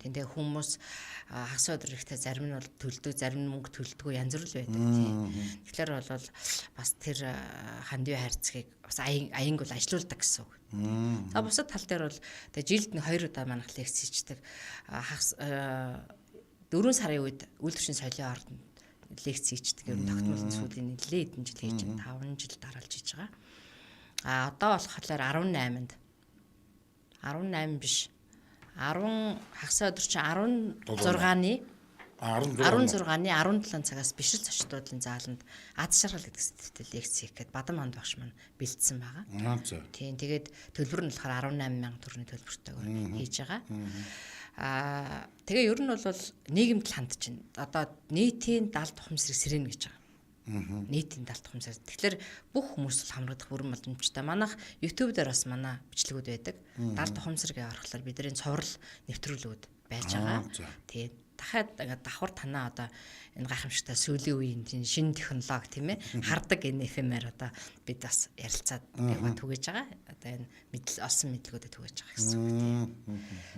Тэндээ хүмүүс хагас өдөр ихтэй зарим нь бол төлдөг, зарим нь мөнгө төлдөггүй янз бүр л байдаг тийм. Тэгэхээр бол бас тэр хандив хайрцгийг бас аянг бол ажилуулдаг гэсэн үг. За бусад тал дээр бол тэг жилд нь 2 удаа манайх лекц хийдэг. Хагас 4 сарын үед үйлдвэрчийн соёлын ордонд лекц хийдэг. Ер нь тогтмол сүүлийн нэлээд хэдэн жил хийж байна. 5 жил дараалж хийж байгаа. Одоо болохоор 18-нд 18 биш 10 хагас өдөр чинь 16-ны 16-ны 17 цагаас бишрэл зочдлын зааланд ад шаргал гэдэг сэдвээр лекц хийх гээд Бадам ханд багш маань бэлдсэн байгаа. Тийм тэгээд төлбөр нь болохоор 18,000 төгрөгийн төлбөртэйгээр хийж байгаа. Тэгээ ер нь бол нийгэмд л хандж байна. Одоо нийтийн далд тухамсрыг сэрнэ гэж байгаа. Нийтийн далд тухамсрыг. Тэгэхээр бүх хүмүүс л хамрагдах бүрэн боломжтой. Манайх YouTube дээр бас манай бичлэгүүд байдаг. Далд тухамсрыг орохлоор бидний цуврал нэвтрүүлгүүд байж байгаа. Тэгээд дахиад ингээд давхар танаа одоо энэ гайхамшигтай сүүлийн үеийн шинэ технологи тийм ээ хардаг NFM-аар одоо бид бас ярилцаад яваа түгэж байгаа. Одоо энэ олсон мэдлэгүүдэд түгэж байгаа гэсэн үг тийм.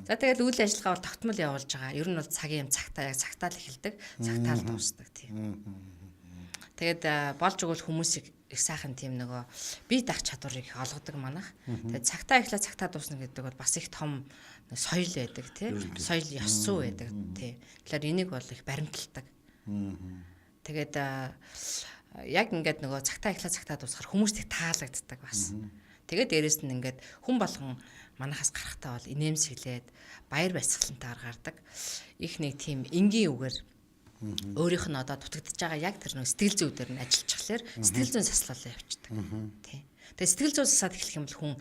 За тэгэл үйл ажиллагаа бол тогтмол явуулж байгаа. Ер нь бол цагийн цагтаа яг цагтаа л эхэлдэг, цагтаа л дуусдаг тийм. Тэгээд болж өгвөл хүмүүсийг их сайхан тийм нөгөө бие даах чадварыг их олгодог манайх. Тэгээд цагтаа эхлээ цагтаа дуусна гэдэг бол бас их том соёл байдаг тийм. Соёл ёс зүй байдаг тийм. Тэгэхээр энийг бол их баримталдаг. Тэгээд яг ингээд нөгөө цагтаа эхлээ цагтаа дуусахаар хүмүүст их таалагддаг бас. Тэгээд дээрэс нь ингээд хүн болгон манахаас гарахтаа бол инээмсэглээд баяр баясгалантайгаар гардаг. Их нэг тийм энгийн үгээр өөрийнх нь одоо дутагдж байгаа яг тэр нэг сэтгэл зүй дээр нь ажиллажхлаар сэтгэл зүйн саслалаа явчихдаг. Тий. Тэгээ сэтгэл зүйн сасаад эхлэх юм бол хүн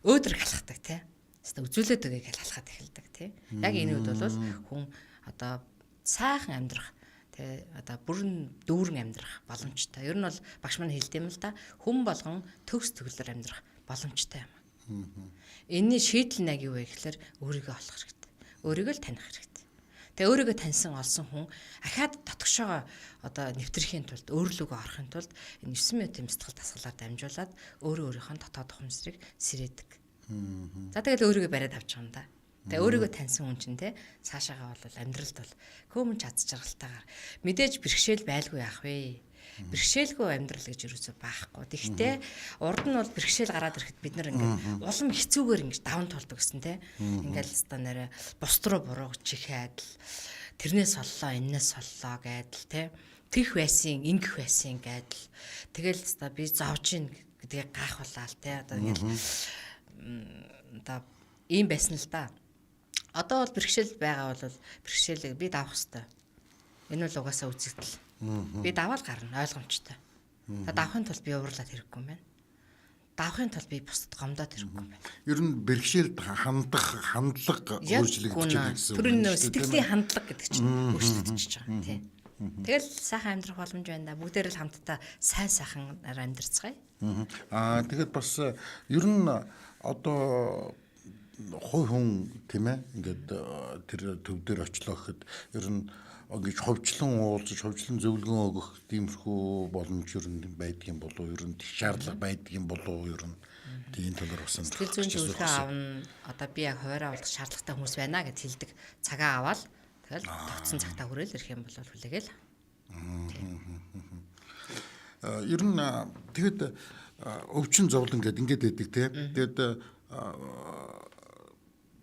өөдрөг халахдаг тий. Хэвээ үзүүлээд өгье гэж халахад эхэлдэг тий. Яг энэ үед бол хүн одоо сайхан амьдрах тий одоо бүрэн дүүрэн амьдрах боломжтой. Ер нь бол багш маань хэлдэм л да хүн болгон төгс төглөөр амьдрах боломжтой юм. Энэний шийдэл нь юу вэ гэхээр өөрийгөө олох хэрэгтэй. Өөрийгөө л таних хэрэгтэй. Тэгээ өөрийгөө таньсан олсон хүн ахаад дотгошоо одоо нэвтрэхийн тулд өөрлөгөө орохын тулд энэ 9 минутын мэстгэл дасгалаар дамжуулаад өөрийнхөө дотоод тухамсрыг сэрээдэг. За тэгэл өөрийгөө бариад авч байгаа юм да. Тэгээ өөрийгөө таньсан хүн чинь те цаашаагаа бол амьдралд бол көмөн чад жаргалтайгаар мэдээж бэрхшээл байлгүй яах вэ? Бэрхшээлгүй амьдрал гэж юусоо байхгүй. Тэгэхдээ урд нь бол бэрхшээл гараад ирэхэд бид нар ингээд улам хэцүүгээр ингээд даван тулдаг гэсэн те. Ингээл өстө нэрэ бус руу буруу чих айдал. Тэрнээс соллоо, энээс соллоо гэдэл те. Тих байсан, ингэх байсан гэдэл. Тэгэл өстө би зовж ийн гэдгийг гайхуулаад те. Одоо ингээл одоо ийм байсан л да. Одоо бол бэрхшээл байгаа бол бэрхшээлийг би давах хэрэгтэй. Энэ бол угаасаа үзэгдэл. Би даваал гарна ойлгомжтой. За давахын тулд би уурлаад хэрэггүй юм байна. Давахын тулд би бусдад гомдоод хэрэггүй юм байна. Ер нь бэрхшээлд хандлага өөрчлөгдөж байгаа гэсэн үг. Түрүүн сэтгэлийн хандлага гэдэг чинь өөрчлөгдөж байгаа тийм. Тэгэл сайхан амьдрах боломж байна да. Бүгдээр л хамтдаа сайханаар амьдарцгаая. Тэгээд бас ер нь одоо хой хүн тийм ээ ингээд тэр төв дээр очлоо гэхэд ер нь ингэж ховчлон уулзаж ховчлон зөвлөгөө өгөх тиймэрхүү боломж ер нь байдгийн болов ер нь шаардлага байдгийн болов ер нь тийм төлөөр басан сэтгэл зүйн зөвлөгөө аавна одоо би яг хуваараа уулзах шаардлагатай хүмүүс байна гэж хэлдэг цагаа аваад тэгэл тогтсон цагтаа хүрээл ирэх юм бол хүлээгээл. Ер нь тэгэд өвчин зовлон гэдэг ингээд байдаг тийм. Тэгэд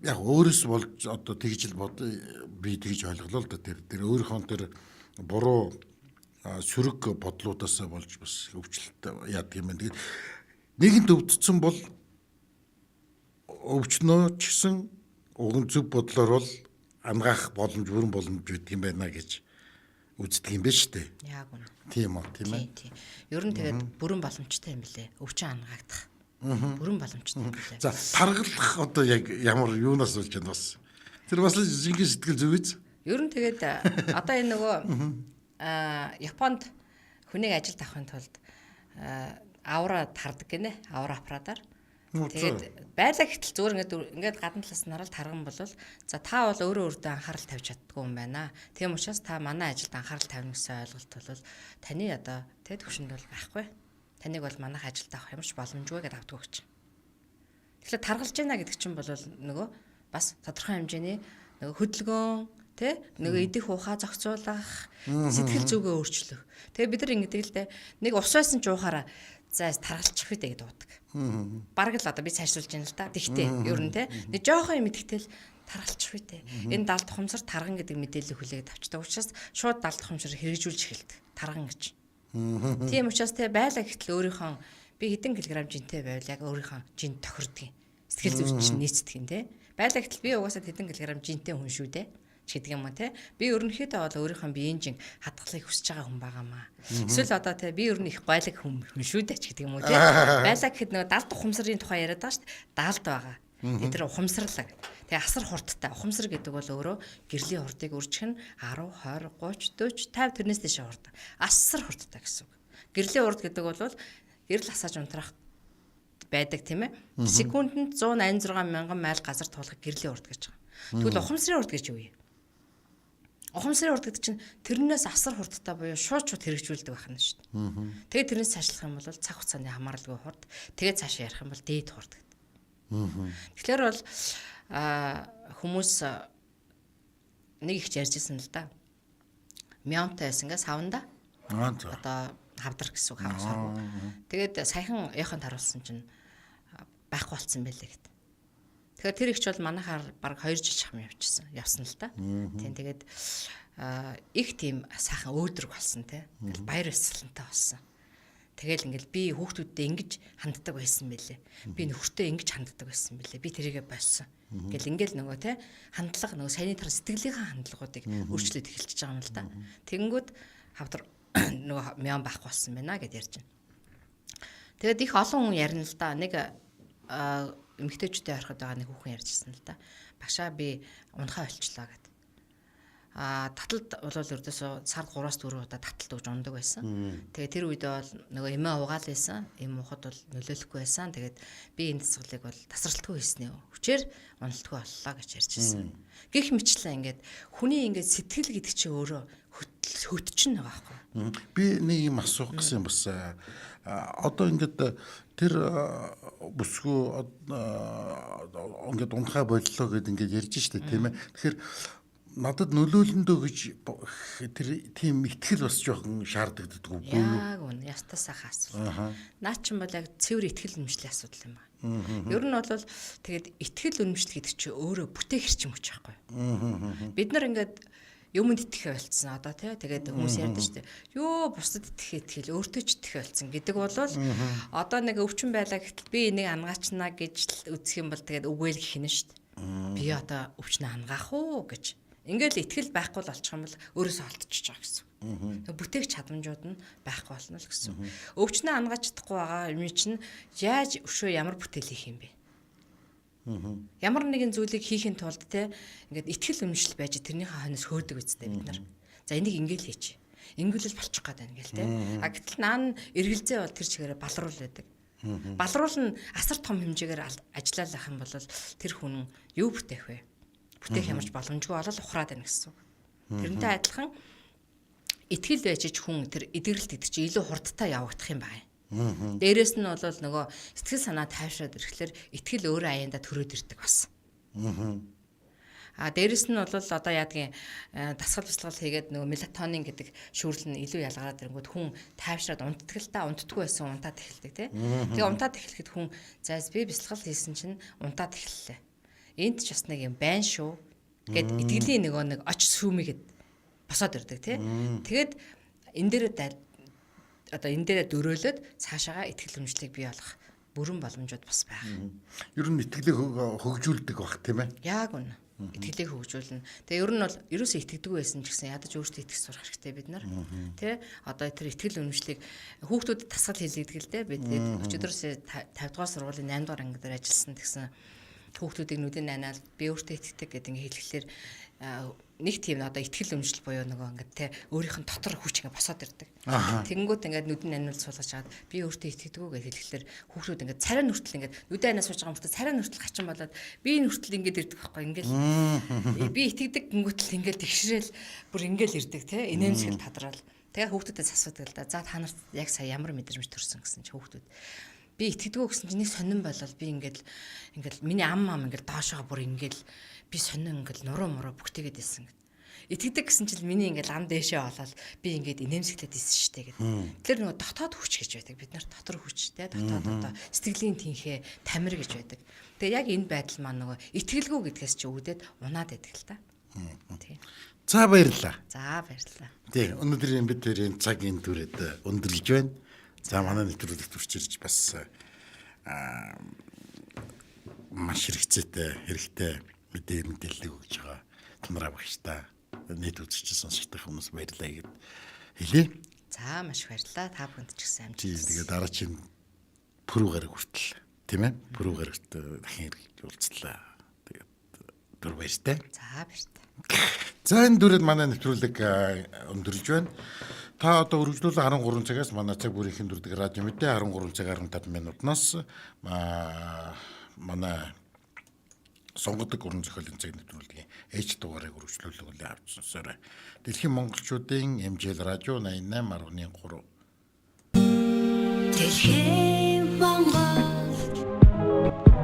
яг өөрөөс болж одоо тэгж л би тэгж ойлголоо л да тэр өөрийнхөө тэр буруу сөрөг бодлуудаас болж бас өвчлөлт яадаг юм байна. Тэгээд нэгэнт өвдсөн бол өвчнөө ч гэсэн уг зөв бодлоор бол амгаах боломж бүрэн боломж байдаг юм байна гэж үздэг юм байна шүү дээ. Яг үнэ. Тийм үү, тийм ээ. Тийм. Ер нь тэгээд бүрэн боломжтой юм билэ. Өвчин ангаагдах. Бүрэн боломжтой юм билээ. За таргалах одоо яг ямар юунаас болж байна бас. Тэр бас жинхэнэ сэтгэл зүг биз? Ер нь тэгээд одоо энэ нөгөө Японд хүнийг ажилд авахын тулд авра тардаг гинэ. Авра аппаратаар. Тэгээд байлаа гэтэл зүгээр ингээд гадна талаас нь хараад тарган болвол за та бол өөрөө өөртөө анхаарал тавьж чаддгүй юм байна. Тийм учраас та манай ажилд анхаарал тавина гэсэн ойлголт бол таны одоо тэг төвшөнд бол байхгүй. Таныг бол манайх ажилд авах юмш боломжгүй гэдээ авдаг өгч. Тэгэхээр таргалж байна гэдэг чинь бол нөгөө бас тодорхой хэмжээний нөгөө хөдөлгөөн тэ нөгөө идэх ухаа зохицуулах сэтгэл зүгээ өөрчлөх. Тэгээ бид нар ингэдэг л дээ нэг ус байсан ч уухаараа за таргалчих вэ гэдэг дуудаг. Бараг л одоо би цаашруулж байна л да. Тэгтээ ер нь те нэг жоохон юм идэхтэл таргалчих вэ те. Энэ далд ухамсар тарган гэдэг мэдээлэл хүлээгээд авчдаг учраас шууд далд ухамсар хэрэгжүүлж эхэлдэг. Тарган гэж. Тийм учраас те байлаа гэтэл өөрийнхөө би хэдэн килограмм жинтэй байвал яг өөрийнхөө жин тохирдгийг. Сэтгэл зүйч чинь нийцдэг юм те. Байлаа гэтэл би угаасаа хэдэн килограмм жинтэй хүн шүү дээ. Гэдэг юм уу те би ерөнхийдөө бол өөрийнхөө биеийн жин хадгалахыг хүсэж байгаа хүн байгаамаа. Эсвэл одоо те би ер нь их гойлог хүн шүү дээ ч гэдэг юм уу те байлаа гэхэд нөгөө далд ухамсарын тухай яриад байгаа шүү дээ. Далд байгаа. Тэр ухамсарлаг. Тэгээ асар хурдтай. Ухамсар гэдэг бол өөрөө гэрлийн хурдыг үржих нь 10, 20, 30, 40, 50 тэрнээс дэше хурд. Асар хурдтай гэсэн үг. Гэрлийн хурд гэдэг бол гэрэл асааж унтрах байдаг тийм ээ. Секундэд 186 мянган майл газар туулах гэрлийн хурд гэж байгаа. Тэгвэл ухамсарын хурд гэж юу вэ? Ухамсарын хурд гэдэг чинь тэрнээс асар хурдтай буюу шууд хэрэгжүүлдэг байх нь шүү дээ. Тэгээд тэрнээс цаашлах юм бол цаг хугацааны хамааралгүй хурд. Тэгээд цаашаа ярих юм бол дээд хурд гэдэг. Тэгэхээр бол хүмүүс нэг их ярьжсэн л да. Мянтай байсан гээ савнда. Одоо хавдар гэсэн үг хавсаргүй. Тэгээд саяхан яхан таруулсан чинь байхгүй болцсон байлээ гэдэг. Тэгэхээр тэр ихч бол манайхаар баг 2 жил хам явсан л та. Тийм тэгээд их тийм сайхан өөдрөг болсон те. Ингээл баяр ёслолтой болсон. Тэгэл ингээл би хүүхдүүдтэй ингэж ханддаг байсан байлээ. Би нөхөртөө ингэж ханддаг байсан байлээ. Би тэрийгэ болсон. Ингээл нөгөө те хандлага нөгөө саяны тар сэтгэлийнхаа хандлагуудыг өөрчлөөд эхэлчихэж байгаа юм л да. Тэгэнгүүт хавдар нөгөө мян байхгүй болсон байна гэд ярьж байна. Тэгээд их олон хүн ярина л да. Нэг эмэгтэйчүүдтэй харахад байгаа нэг хүүхэн ярьжсэн л да. Багшаа би унахаа олчлаа гэд. Таталд бол ердөөсөө сард 3-4 удаа таталт өгж ундаг байсан. Тэгээд тэр үед бол нөгөө эмээ угаал байсан. Эм ухад бол нөлөөлөхгүй байсан. Тэгээд би энэ цэцгэлийг бол тасралтгүй хийснэ. Хүчээр уналтгүй боллоо гэж ярьжсэн. Гэх мэтлээ ингээд хүний ингээд сэтгэл гэдэг чинь өөрөө хөтчин байгаа байхгүй. Би нэг юм асуух гэсэн бас одоо ингээд тэр бүсгүй ингээд унахаа боллоо гэд ингээд ярьж штэ тийм ээ. Тэгэхээр надад нөлөөлөндөө гэж тэр тийм ихтгэл бас жоохон шаарддаг уу? Яг үнэ, ястаа сайхан асуулт. Наа чинь бол яг цэвэр ихтгэл үнэмшлийн асуудал юм байна. Ер нь бол тэгээд ихтгэл үнэмшил гэдэг чинь өөрөө бүтээх хэрчим хүч байхгүй. Бид нар ингээд юмд итгэхэ болцсон одоо тий. Тэгээд хүмүүс ярьдаг шүү дээ. Йоо бусдад итгэхэ итгэл өөртөө ч итгэхэ болцсон гэдэг бол одоо нэг өвчин байлаа гэтэл би энийг ангаачнаа гэж үзэх юм бол тэгээд үгүй л гэх нь шүү дээ. Би одоо өвчнөө ангаах уу гэж. Ингээл итгэл байхгүй л болчих юм бол өөрөөсөө олдчихж байгаа гэсэн. Бүтээх чадамжууд нь байхгүй болно л гэсэн. Өвчнөө ангааж чадахгүй байгаа юм чинь яаж өшөө ямар бүтээл хийх юм бэ? Ямар нэгэн зүйлийг хийхин тулд те ингээд итгэл үнэмшил байж тэрнийхээ хойноос хөөдөг үстэй бид нар. За энийг ингээл хийч. Ингээл болчих гээд байна гэл те. Гэтэл наан эргэлзээ бол тэр чигээрээ балруул байдаг. Балруул нь асар том хэмжээгээр ажиллалах юм бол тэр хүн юу бүтээх вэ? Бүтээх ямарч боломжгүй болол ухраад байна гэсэн. Тэрнтэй адилхан итгэл байж ч хүн тэр эдгэрэлт гэдэг чинь илүү хурдтай явагдах юм байна. Дээрээс нь бол нөгөө сэтгэл санаа тайвшраад ирэхлээр итгэл өөрөө аяндаа төрөөд ирдэг бас. Дээрээс нь бол одоо яадгийн дасгал бяцлал хийгээд нөгөө мелатонин гэдэг шүүрэл нь илүү ялгараад ирэнгүүт хүн тайвшраад унтдаггүй байсан унтаад эхэлдэг тий. Тэгээ унтаад эхлэхэд хүн зайс би бяцлал хийсэн чинь унтаад эхэллээ. Энд ч бас нэг юм байна шүү гэд итгэлийн нэг оч сүүмэгэд босоод ирдэг тий. Тэгээд энэ дээрээ дөрөөлөд цаашаага итгэл үнэмшлийг бий болгох бүрэн боломжууд бас байна. Ер нь итгэлийг хөгжүүлдэг баг тийм ээ. Яг үнэ. Итгэлийг хөгжүүлнэ. Тэгээ ер нь бол ерөөсөө итгэдэг байсан ч гэсэн ядаж өөртөө итгэх сурах хэрэгтэй бид нар. Тэ одоо тэр итгэл үнэмшлийг хүүхдүүдэд тасгал хийлгдэг л дээ. Бид өчигдөрөөс 50 дугаар сургуулийн 8 дугаар анги дээр ажилласан гэсэн хүүхдүүдийг нүдэн найнаал би өөртөө итгэдэг гэдэг ингээ хэлэхлээр нэг тийм одоо ихтгэл өмжил буюу нөгөө ингээд те өөрийнх нь дотор хүч ингээд босоод ирдэг. Аха. Тэгэнгүүт ингээд нүдэн анил суулгаж чаад би өөртөө итгэдэггүй гэж хэлэхлээр хүүхдүүд ингээд царай нүртэл ингээд нүдэн анаа сууж байгаа хүмүүст царай нүртэл хачин болоод би нүртэл ингээд ирдэг байхгүй ингээд би итгэдэг гингүүтэл ингээд тэгшрээл бүр ингээд ирдэг те инээмсэгэл тадрал. Тэгээ хүүхдүүдээс асуудаг л да. За та нарт яг сая ямар мэдрэмж төрсөн гэсэн чи хүүхдүүд би итгэдэггүй гэсэн чинь нэг сонирн болол би ингээд миний ам ингээд доошоо бүр ингээд би сонин ингээд нуруу муруу бүгтээгээд исэн. Итгэдэг гэсэн чинь миний ингээд ам дээшээ болоод би ингээд инээмсэглээд исэн штэ гэдэг. Тэгэхээр нөгөө дотоод хүч гэж байдаг. Бид нар дотор хүч те дотоод одоо сэтгэлийн тэнхээ тамир гэж байдаг. Тэгээ яг энэ байдал маань нөгөө итгэлгүй гэдгээс чи үүдээд унаад байдаг л та. Тийм. За баярлалаа. За баярлалаа. Тий, өнөөдөр бид энэ цагийн түрээд өндөрлж байна. За манай нэвтрүүлэгт үрчирч бас маш хэрэгтэй мэдээлэл өгж байгаа Тунраа багштай нийт үзэгч сонсогчтой хүмүүс баярлалаа гэд хэлье. За маш их баярлалаа. Та бүхэнд ч гэсэн амжилт. Тий, тэгээд дараагийн пүрэв гараг хүртэл тийм ээ. Пүрэв гарагт дахин уулзлаа. Тэгээд түр баяртай. За баяртай. За энэ дүрэд манай нэвтрүүлэг өндөрлж байна. Та одоо үргэлжлүүлэн 13 цагаас манай цаг бүрийн дүрдэг радио мэдээ 13 цаг 15 минутнаас манай сонгодог уран зохиолын цаг нэвтрүүлгийн ээж дугаарыг үргэлжлүүлэх үлээ авч сонсоорой. Дэлхийн монголчуудын MJL радио 88.3. Дэлхийн монгол